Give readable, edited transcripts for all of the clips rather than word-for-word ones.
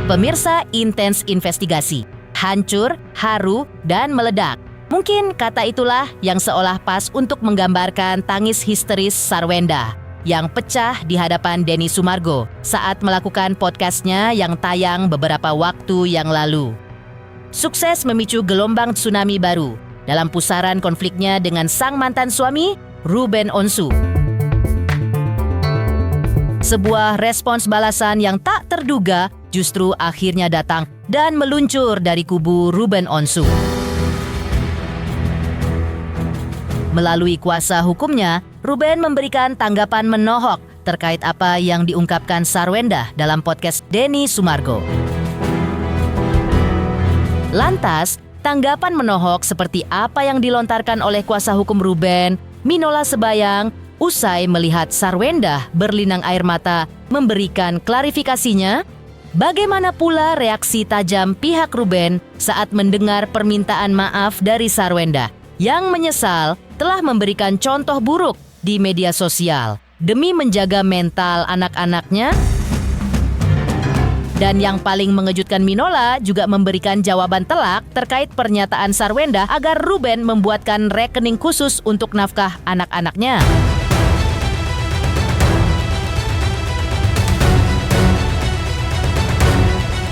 Pemirsa Intens Investigasi, hancur, haru, dan meledak. Mungkin kata itulah yang seolah pas untuk menggambarkan tangis histeris Sarwenda yang pecah di hadapan Denny Sumargo saat melakukan podcastnya yang tayang beberapa waktu yang lalu. Sukses memicu gelombang tsunami baru dalam pusaran konfliknya dengan sang mantan suami, Ruben Onsu. Sebuah respons balasan yang tak terduga justru akhirnya datang dan meluncur dari kubu Ruben Onsu. Melalui kuasa hukumnya, Ruben memberikan tanggapan menohok terkait apa yang diungkapkan Sarwenda dalam podcast Denny Sumargo. Lantas, tanggapan menohok seperti apa yang dilontarkan oleh kuasa hukum Ruben, Minola Sebayang, usai melihat Sarwenda berlinang air mata memberikan klarifikasinya? Bagaimana pula reaksi tajam pihak Ruben saat mendengar permintaan maaf dari Sarwenda yang menyesal telah memberikan contoh buruk di media sosial demi menjaga mental anak-anaknya? Dan yang paling mengejutkan, Minola juga memberikan jawaban telak terkait pernyataan Sarwenda agar Ruben membuatkan rekening khusus untuk nafkah anak-anaknya.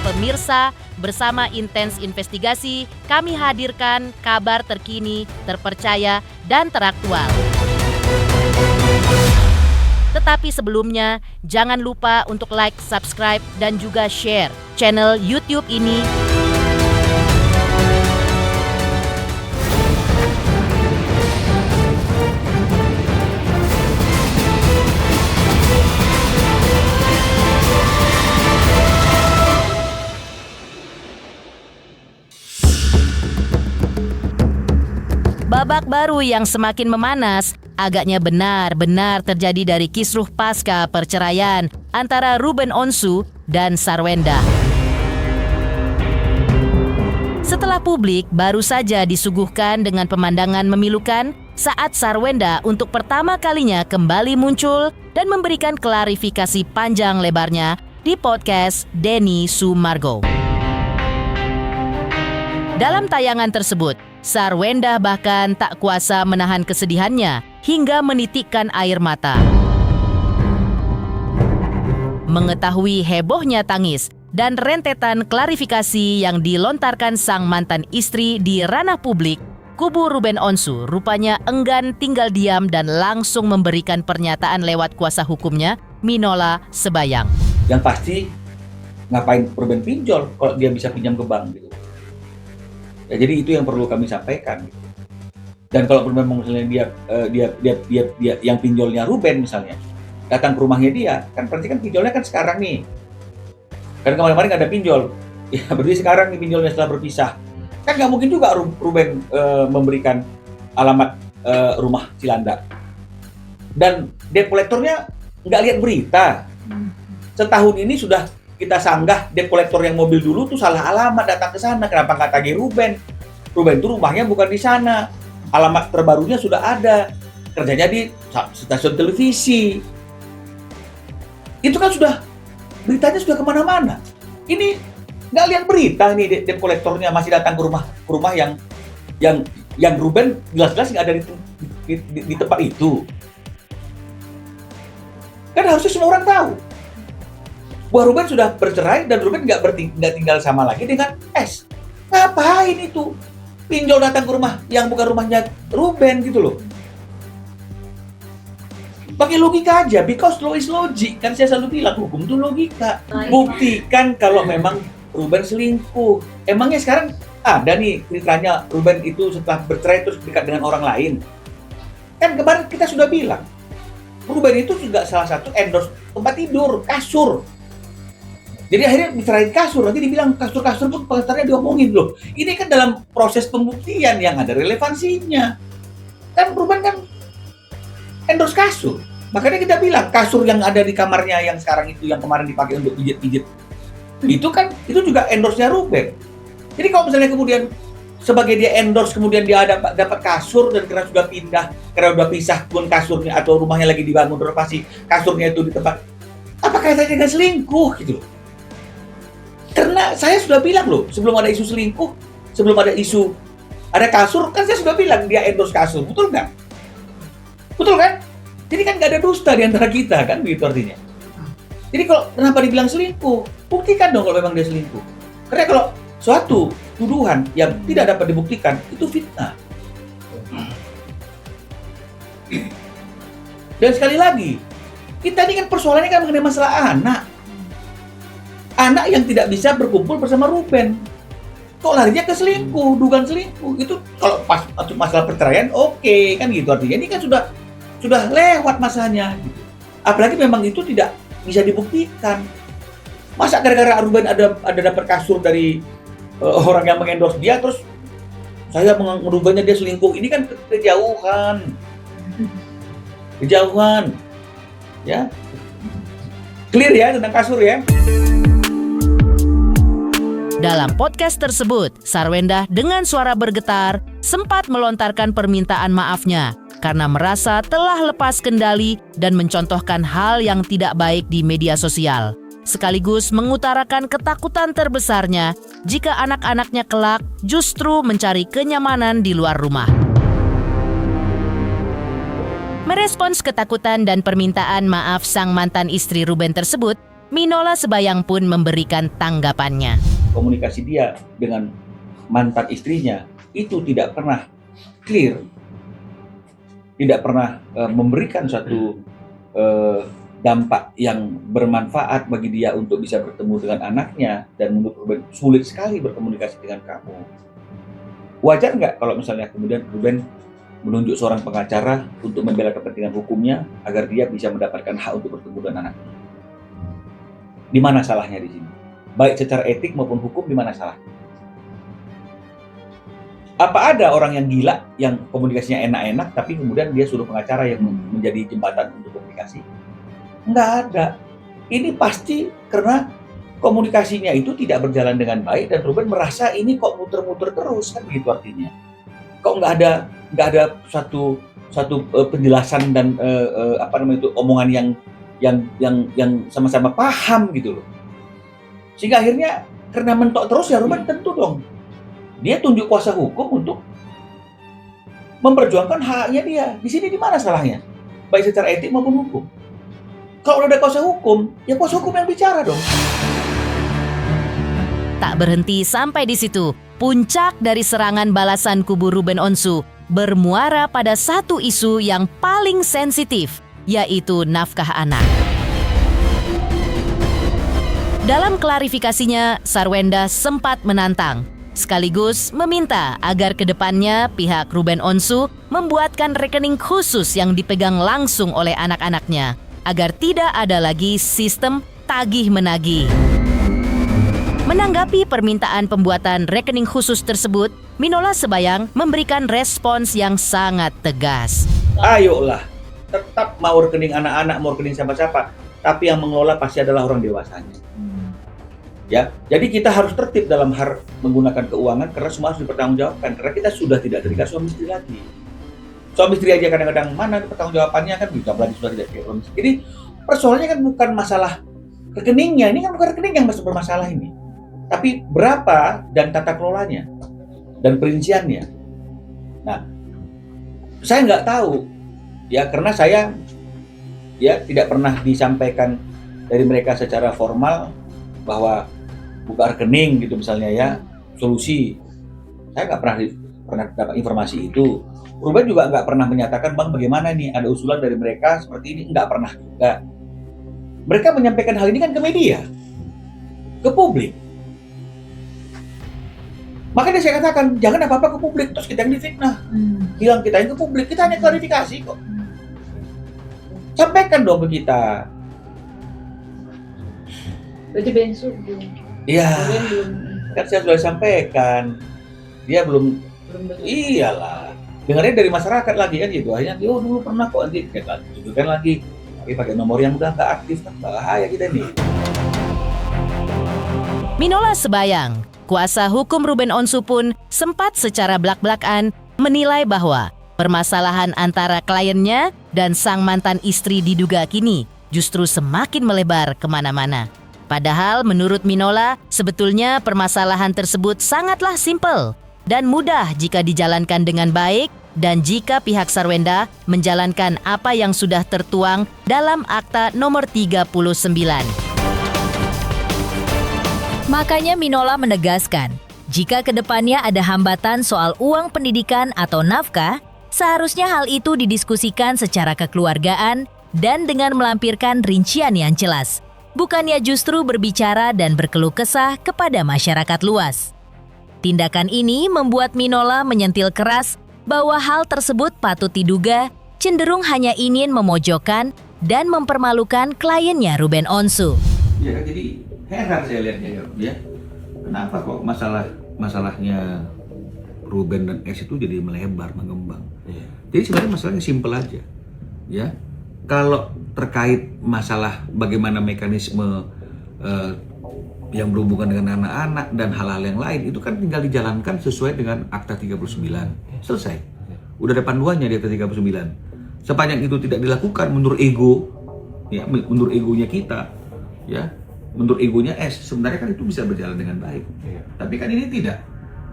Pemirsa, bersama Intens Investigasi, kami hadirkan kabar terkini, terpercaya, dan teraktual. Tetapi sebelumnya, jangan lupa untuk like, subscribe, dan juga share channel YouTube ini. Babak baru yang semakin memanas agaknya benar-benar terjadi dari kisruh pasca perceraian antara Ruben Onsu dan Sarwenda. Setelah publik baru saja disuguhkan dengan pemandangan memilukan saat Sarwenda untuk pertama kalinya kembali muncul dan memberikan klarifikasi panjang lebarnya di podcast Denny Sumargo. Dalam tayangan tersebut, Sarwenda bahkan tak kuasa menahan kesedihannya hingga menitikkan air mata. Mengetahui hebohnya tangis dan rentetan klarifikasi yang dilontarkan sang mantan istri di ranah publik, kubu Ruben Onsu rupanya enggan tinggal diam dan langsung memberikan pernyataan lewat kuasa hukumnya, Minola Sebayang. Yang pasti, ngapain Ruben pinjol kalau dia bisa pinjam ke bank gitu. Ya, jadi itu yang perlu kami sampaikan. Dan kalau memang misalnya dia yang pinjolnya Ruben misalnya datang ke rumahnya dia, kan berarti kan pinjolnya kan sekarang nih. Kan kemarin nggak ada pinjol, ya berarti sekarang nih pinjolnya setelah berpisah. Kan nggak mungkin juga Ruben memberikan alamat rumah Cilandak. Dan debt collector-nya nggak lihat berita. Setahun ini sudah kita sanggah debt collector yang mobil dulu tuh salah alamat datang ke sana. Kenapa nggak tagih Ruben? Ruben tuh rumahnya bukan di sana. Alamat terbarunya sudah ada. Kerjanya di stasiun televisi. Itu kan sudah beritanya sudah kemana-mana. Ini nggak lihat berita nih debt collectornya masih datang ke rumah yang Ruben jelas-jelas nggak ada di tempat itu. Kan harusnya semua orang tahu bahwa Ruben sudah bercerai dan Ruben nggak tinggal sama lagi dengan S. Ngapain itu? Pinjol datang ke rumah yang bukan rumahnya Ruben gitu loh. Pakai logika aja, because law is logic. Kan saya selalu bilang, hukum itu logika. Buktikan kalau memang Ruben selingkuh. Emangnya sekarang ada nih ceritanya Ruben itu setelah bercerai terus dekat dengan orang lain? Kan kemarin kita sudah bilang, Ruben itu juga salah satu endorse tempat tidur, kasur. Jadi akhirnya dicerahin kasur, nanti dibilang kasur-kasur pun pengantarnya diomongin loh. Ini kan dalam proses pembuktian yang ada relevansinya. Kan Ruben kan endorse kasur. Makanya kita bilang kasur yang ada di kamarnya yang sekarang itu, yang kemarin dipakai untuk pijit-pijit. Itu juga endorse-nya Ruben. Jadi kalau misalnya kemudian sebagai dia endorse, kemudian dia dapat kasur dan karena sudah pindah, karena sudah pisah pun kasurnya atau rumahnya lagi dibangun renovasi, kasurnya itu di tempat, apa kaitannya dengan selingkuh gitu loh. Karena saya sudah bilang loh, sebelum ada isu selingkuh, sebelum ada isu ada kasur, kan saya sudah bilang dia endorse kasur, betul nggak? Betul kan? Jadi kan nggak ada dusta di antara kita kan, begitu artinya. Jadi kalau kenapa dibilang selingkuh, buktikan dong kalau memang dia selingkuh. Karena kalau suatu tuduhan yang tidak dapat dibuktikan itu fitnah. Dan sekali lagi, kita ini kan persoalannya kan mengenai masalah anak. Anak yang tidak bisa berkumpul bersama Ruben. Kok larinya ke selingkuh, dugaan selingkuh. Itu kalau pas masalah perceraian, oke, kan gitu artinya. Ini kan sudah lewat masanya. Gitu. Apalagi memang itu tidak bisa dibuktikan. Masa gara-gara Ruben ada dapat kasur dari orang yang mengendorse dia, terus saya merubahnya dia selingkuh. Ini kan kejauhan. Ya. Clear ya tentang kasur ya. Dalam podcast tersebut, Sarwenda dengan suara bergetar sempat melontarkan permintaan maafnya karena merasa telah lepas kendali dan mencontohkan hal yang tidak baik di media sosial. Sekaligus mengutarakan ketakutan terbesarnya jika anak-anaknya kelak justru mencari kenyamanan di luar rumah. Merespons ketakutan dan permintaan maaf sang mantan istri Ruben tersebut, Minola Sebayang pun memberikan tanggapannya. Komunikasi dia dengan mantan istrinya itu tidak pernah clear, tidak pernah memberikan suatu dampak yang bermanfaat bagi dia untuk bisa bertemu dengan anaknya, dan menurut Ruben sulit sekali berkomunikasi dengan kamu. Wajar nggak kalau misalnya kemudian Ruben menunjuk seorang pengacara untuk membela kepentingan hukumnya agar dia bisa mendapatkan hak untuk bertemu dengan anaknya? Di mana salahnya di sini? Baik secara etik maupun hukum, di mana salah? Apa ada orang yang gila yang komunikasinya enak-enak tapi kemudian dia suruh pengacara yang menjadi jembatan untuk komunikasi? Nggak ada. Ini pasti karena komunikasinya itu tidak berjalan dengan baik dan Ruben merasa ini kok muter-muter terus, kan begitu artinya. Kok nggak ada satu penjelasan dan omongan yang sama-sama paham gitu loh. Sehingga akhirnya karena mentok terus ya Ruben tentu dong dia tunjuk kuasa hukum untuk memperjuangkan haknya dia. Di sini di mana salahnya? Baik secara etik maupun hukum. Kalau udah ada kuasa hukum, ya kuasa hukum yang bicara dong. Tak berhenti sampai di situ, puncak dari serangan balasan kubu Ruben Onsu bermuara pada satu isu yang paling sensitif, yaitu nafkah anak. Dalam klarifikasinya, Sarwenda sempat menantang, sekaligus meminta agar kedepannya pihak Ruben Onsu membuatkan rekening khusus yang dipegang langsung oleh anak-anaknya, agar tidak ada lagi sistem tagih-menagih. Menanggapi permintaan pembuatan rekening khusus tersebut, Minola Sebayang memberikan respons yang sangat tegas. Ayolah, tetap mau rekening anak-anak, mau rekening siapa-siapa, tapi yang mengelola pasti adalah orang dewasanya. Ya, jadi kita harus tertib dalam hal menggunakan keuangan karena semua harus dipertanggungjawabkan. Karena kita sudah tidak terikat suami istri lagi. Suami istri aja kadang-kadang mana pertanggungjawabannya kan bisa apalagi sudah tidak terikat suami istri. Jadi persoalannya kan bukan masalah rekeningnya, ini kan bukan rekening yang masuk bermasalah ini. Tapi berapa dan tata kelolanya dan perinciannya. Nah, saya nggak tahu ya karena saya tidak pernah disampaikan dari mereka secara formal bahwa buka rekening gitu misalnya ya solusi. Saya nggak pernah dapat informasi itu. Ruben juga nggak pernah menyatakan bang bagaimana nih ada usulan dari mereka seperti ini, nggak pernah juga. Mereka menyampaikan hal ini kan ke media, ke publik. Makanya saya katakan jangan apa-apa ke publik terus kita yang difitnah, hilang kita yang ke publik, kita hanya klarifikasi kok. Sampaikan dong ke kita. Berarti Bensu belum. Iya. Kan saya sudah sampaikan. Dia belum iyalah. Dengarnya dari masyarakat lagi kan gitu. Akhirnya dulu pernah kok nanti tunjukkan lagi. Tapi pakai nomor yang udah nggak aktif kan bahaya kita nih. Minola Sebayang, kuasa hukum Ruben Onsu pun sempat secara belak-belakan menilai bahwa permasalahan antara kliennya dan sang mantan istri diduga kini justru semakin melebar kemana-mana. Padahal menurut Minola, sebetulnya permasalahan tersebut sangatlah simpel dan mudah jika dijalankan dengan baik dan jika pihak Sarwenda menjalankan apa yang sudah tertuang dalam Akta nomor 39. Makanya Minola menegaskan, jika kedepannya ada hambatan soal uang pendidikan atau nafkah, seharusnya hal itu didiskusikan secara kekeluargaan dan dengan melampirkan rincian yang jelas, bukannya justru berbicara dan berkeluh kesah kepada masyarakat luas. Tindakan ini membuat Minola menyentil keras bahwa hal tersebut patut diduga cenderung hanya ingin memojokkan dan mempermalukan kliennya Ruben Onsu. Ya kan, jadi heran saya lihatnya ya. Kenapa kok masalahnya Ruben dan S itu jadi melebar, mengembang. Jadi sebenarnya masalahnya simpel aja. Ya. Kalau terkait masalah bagaimana mekanisme yang berhubungan dengan anak-anak dan hal-hal yang lain, itu kan tinggal dijalankan sesuai dengan Akta 39. Selesai. Udah ada panduannya di Akta 39. Sepanjang itu tidak dilakukan menurut ego, ya, menurut egonya kita, ya, menurut egonya S, sebenarnya kan itu bisa berjalan dengan baik. Tapi kan ini tidak.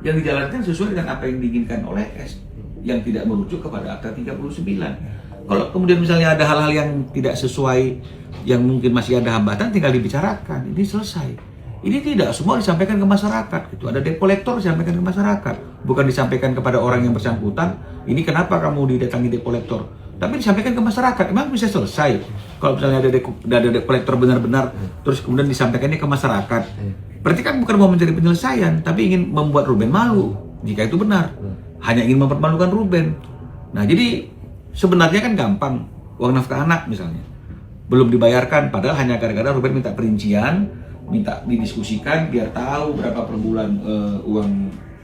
Yang dijalankan sesuai dengan apa yang diinginkan oleh S, yang tidak merujuk kepada Akta 39. Kalau kemudian misalnya ada hal-hal yang tidak sesuai, yang mungkin masih ada hambatan, tinggal dibicarakan. Ini selesai. Ini tidak semua disampaikan ke masyarakat. Gitu. Ada debt collector disampaikan ke masyarakat, bukan disampaikan kepada orang yang bersangkutan. Ini kenapa kamu didatangi debt collector? Tapi disampaikan ke masyarakat. Emang bisa selesai? Kalau misalnya ada debt collector benar-benar, terus kemudian disampaikannya ke masyarakat. Berarti kan bukan mau mencari penyelesaian, tapi ingin membuat Ruben malu. Jika itu benar, hanya ingin mempermalukan Ruben. Nah, jadi sebenarnya kan gampang, uang nafkah anak misalnya belum dibayarkan, padahal hanya gara-gara Ruben minta perincian, minta didiskusikan biar tahu berapa per bulan uang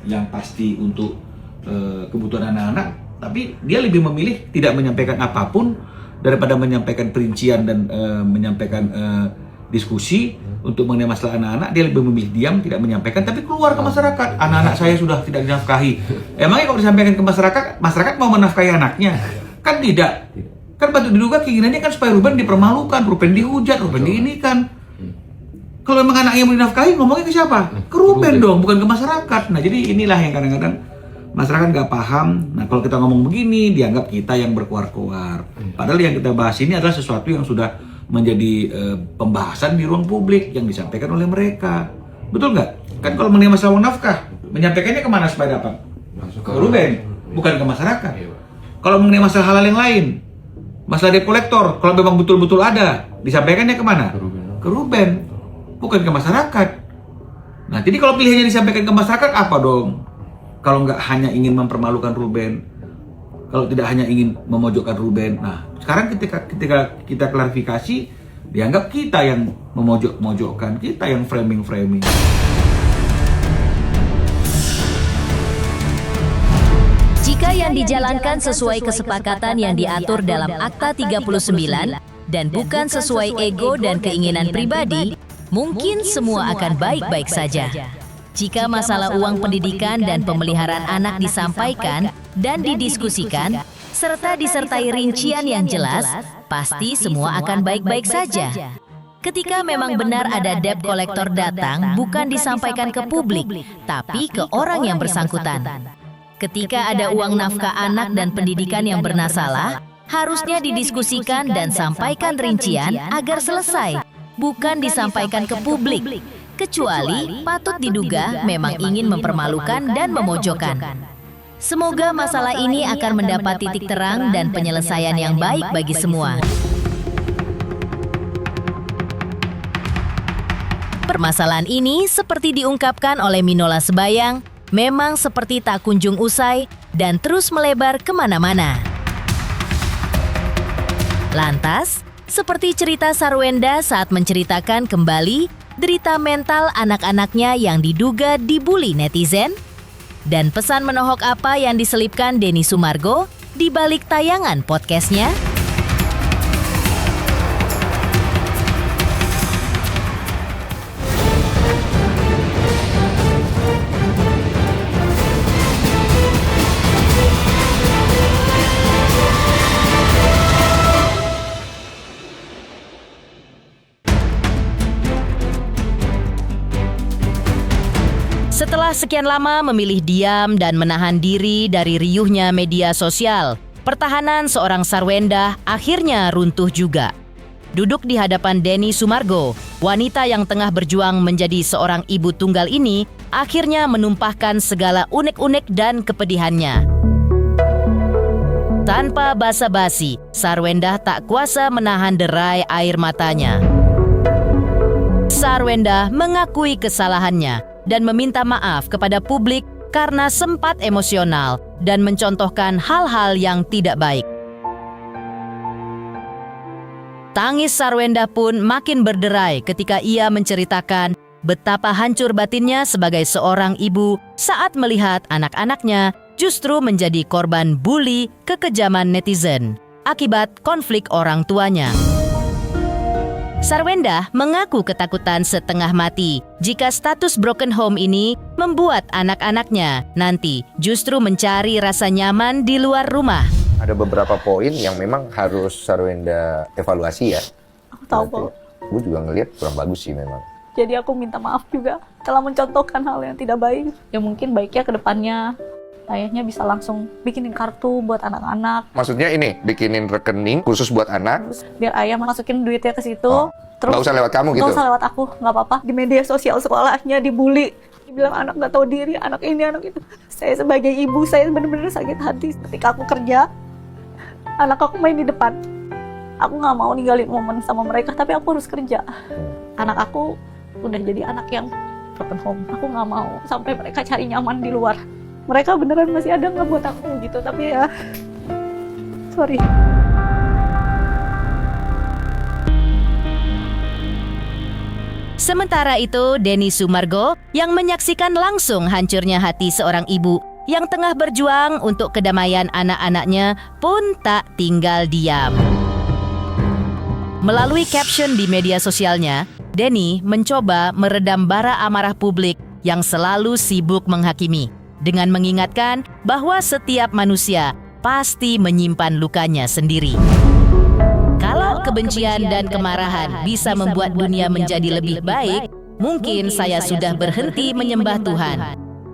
yang pasti untuk kebutuhan anak-anak. Tapi dia lebih memilih tidak menyampaikan apapun daripada menyampaikan perincian dan menyampaikan diskusi untuk mengenai masalah anak-anak. Dia lebih memilih diam, tidak menyampaikan, tapi keluar ke masyarakat. Anak-anak saya sudah tidak dinafkahi. Emangnya kalau disampaikan ke masyarakat, masyarakat mau menafkahi anaknya? Kan tidak. Kan patut diduga keinginannya kan supaya Ruben dipermalukan, Ruben dihujat, Ruben diinikan. Kalau memang anaknya mau dinafkahi, ngomongnya ke siapa? Ke Ruben dong, bukan ke masyarakat. Nah, jadi inilah yang kadang-kadang masyarakat nggak paham. Nah, kalau kita ngomong begini, dianggap kita yang berkoar-koar. Padahal yang kita bahas ini adalah sesuatu yang sudah menjadi pembahasan di ruang publik yang disampaikan oleh mereka. Betul nggak? Kan kalau mengenai masalah nafkah, menyampaikannya kemana supaya dapat? Ke Ruben, bukan ke masyarakat. Kalau mengenai masalah hal-hal yang lain, masalah debt collector, kalau memang betul-betul ada, disampaikannya kemana? Ke Ruben, bukan ke masyarakat. Nah, jadi kalau pilihannya disampaikan ke masyarakat, apa dong? Kalau nggak hanya ingin mempermalukan Ruben, kalau tidak hanya ingin memojokkan Ruben. Nah, sekarang ketika kita klarifikasi, dianggap kita yang memojokkan, kita yang framing. Jika yang dijalankan sesuai kesepakatan yang diatur dalam Akta 39 dan bukan sesuai ego dan keinginan pribadi, mungkin semua akan baik-baik saja. Jika masalah uang pendidikan dan pemeliharaan anak disampaikan dan didiskusikan, serta disertai rincian yang jelas, pasti semua akan baik-baik saja. Ketika memang benar ada debt collector datang, bukan disampaikan ke publik, tapi ke orang yang bersangkutan. Ketika ada uang nafkah anak dan pendidikan yang bermasalah, harusnya didiskusikan dan sampaikan rincian agar selesai, bukan disampaikan ke publik. Kecuali patut diduga memang ingin mempermalukan dan memojokkan. Semoga masalah ini akan mendapat titik terang dan penyelesaian yang baik bagi semua. Permasalahan ini seperti diungkapkan oleh Minola Sebayang, memang seperti tak kunjung usai dan terus melebar kemana-mana. Lantas, seperti cerita Sarwenda saat menceritakan kembali derita mental anak-anaknya yang diduga dibully netizen? Dan pesan menohok apa yang diselipkan Denny Sumargo di balik tayangan podcastnya? Setelah sekian lama memilih diam dan menahan diri dari riuhnya media sosial, pertahanan seorang Sarwendah akhirnya runtuh juga. Duduk di hadapan Denny Sumargo, wanita yang tengah berjuang menjadi seorang ibu tunggal ini akhirnya menumpahkan segala unek-unek dan kepedihannya. Tanpa basa-basi, Sarwendah tak kuasa menahan derai air matanya. Sarwendah mengakui kesalahannya dan meminta maaf kepada publik karena sempat emosional dan mencontohkan hal-hal yang tidak baik. Tangis Sarwendah pun makin berderai ketika ia menceritakan betapa hancur batinnya sebagai seorang ibu saat melihat anak-anaknya justru menjadi korban bully kekejaman netizen akibat konflik orang tuanya. Sarwendah mengaku ketakutan setengah mati jika status broken home ini membuat anak-anaknya nanti justru mencari rasa nyaman di luar rumah. Ada beberapa poin yang memang harus Sarwendah evaluasi ya. Aku tahu kok. Gue juga ngelihat kurang bagus sih memang. Jadi aku minta maaf juga telah mencontohkan hal yang tidak baik. Ya mungkin baiknya ke depannya ayahnya bisa langsung bikinin kartu buat anak-anak. Maksudnya ini, bikinin rekening khusus buat anak. Biar ayah masukin duitnya ke situ. Terus Nggak usah lewat kamu gitu? Nggak usah lewat aku, nggak apa-apa. Di media sosial sekolahnya dibully. Dibilang anak nggak tahu diri, anak ini, anak itu. Saya sebagai ibu, saya benar-benar sakit hati. Ketika aku kerja, anak aku main di depan. Aku nggak mau ninggalin momen sama mereka, tapi aku harus kerja. Anak aku udah jadi anak yang broken home. Aku nggak mau sampai mereka cari nyaman di luar. Mereka beneran masih ada nggak buat aku gitu, tapi ya sorry. Sementara itu, Denny Sumargo yang menyaksikan langsung hancurnya hati seorang ibu yang tengah berjuang untuk kedamaian anak-anaknya pun tak tinggal diam. Melalui caption di media sosialnya, Denny mencoba meredam bara amarah publik yang selalu sibuk menghakimi, dengan mengingatkan bahwa setiap manusia pasti menyimpan lukanya sendiri. Kalau kebencian dan kemarahan bisa membuat dunia menjadi lebih baik, mungkin saya sudah berhenti menyembah Tuhan.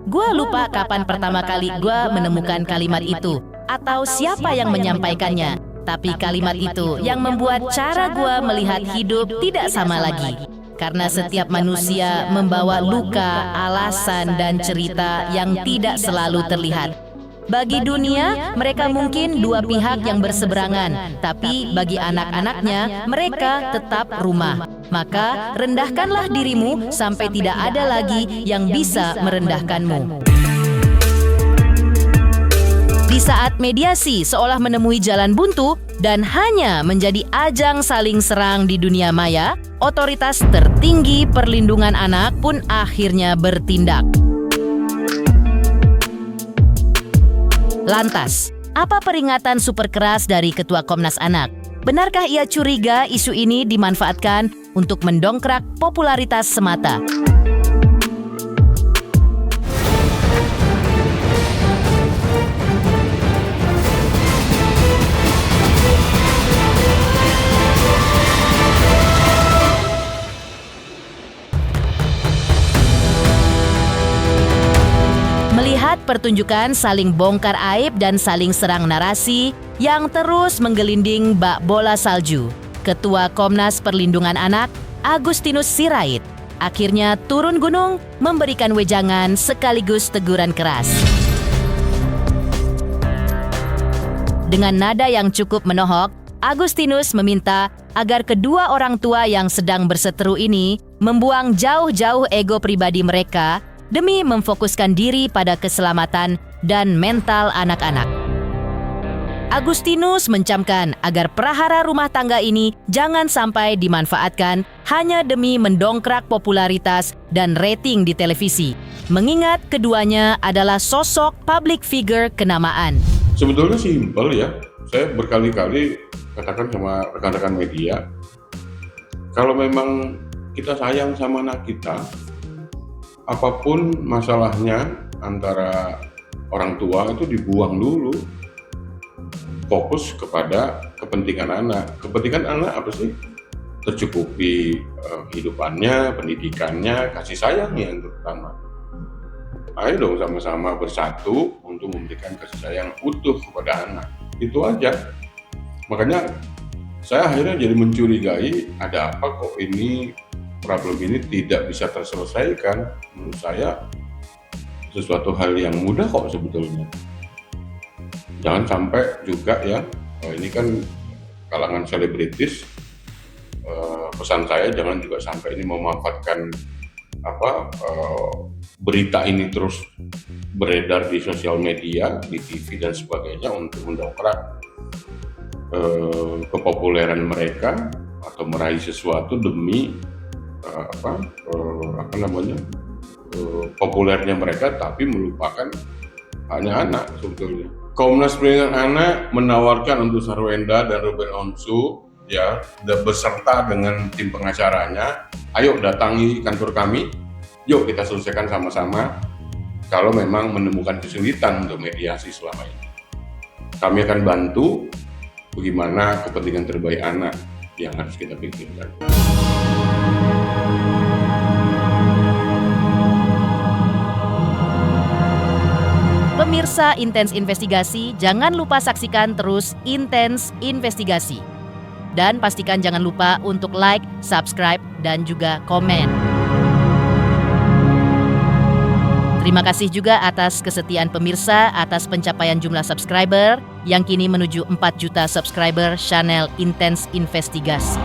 Gua lupa kapan pertama kali gua menemukan kalimat itu atau siapa yang menyampaikannya. Tapi kalimat itu yang membuat cara gua melihat hidup tidak sama lagi. Karena setiap manusia membawa luka, alasan, dan cerita yang tidak selalu terlihat. Bagi dunia, mereka mungkin dua pihak yang berseberangan, tapi bagi anak-anaknya, mereka tetap rumah. Maka, rendahkanlah dirimu sampai tidak ada lagi yang bisa merendahkanmu. Di saat mediasi seolah menemui jalan buntu dan hanya menjadi ajang saling serang di dunia maya, otoritas tertinggi perlindungan anak pun akhirnya bertindak. Lantas, apa peringatan super keras dari Ketua Komnas Anak? Benarkah ia curiga isu ini dimanfaatkan untuk mendongkrak popularitas semata? Melihat pertunjukan saling bongkar aib dan saling serang narasi yang terus menggelinding bak bola salju, Ketua Komnas Perlindungan Anak, Agustinus Sirait, akhirnya turun gunung memberikan wejangan sekaligus teguran keras. Dengan nada yang cukup menohok, Agustinus meminta agar kedua orang tua yang sedang berseteru ini membuang jauh-jauh ego pribadi mereka demi memfokuskan diri pada keselamatan dan mental anak-anak. Agustinus mencamkan agar prahara rumah tangga ini jangan sampai dimanfaatkan hanya demi mendongkrak popularitas dan rating di televisi, mengingat keduanya adalah sosok public figure kenamaan. Sebetulnya simpel ya, saya berkali-kali katakan sama rekan-rekan media, kalau memang kita sayang sama anak kita, apapun masalahnya antara orang tua itu dibuang dulu. Fokus kepada kepentingan anak. Kepentingan anak apa sih? Tercukupi hidupannya, pendidikannya, kasih sayangnya yang terutama. ayo dong sama-sama bersatu untuk memberikan kasih sayang utuh kepada anak. Itu aja. Makanya saya akhirnya jadi mencurigai ada apa kok ini problem ini tidak bisa terselesaikan. Menurut saya sesuatu hal yang mudah kok sebetulnya. Jangan sampai juga ya, ini kan kalangan selebritis, pesan saya jangan juga sampai ini memanfaatkan berita ini terus beredar di sosial media, di TV dan sebagainya untuk mendongkrak kepopuleran mereka atau meraih sesuatu demi populernya mereka, tapi melupakan hanya anak sebetulnya. Komnas Perlindungan Anak menawarkan untuk Sarwenda dan Ruben Onsu ya beserta dengan tim pengacaranya, ayo datangi kantor kami, yuk kita selesaikan sama-sama kalau memang menemukan kesulitan untuk mediasi selama ini. Kami akan bantu bagaimana kepentingan terbaik anak yang harus kita pikirkan. Pemirsa Intens Investigasi, jangan lupa saksikan terus Intens Investigasi. Dan pastikan jangan lupa untuk like, subscribe, dan juga komen. Terima kasih juga atas kesetiaan pemirsa atas pencapaian jumlah subscriber yang kini menuju 4 juta subscriber channel Intens Investigasi.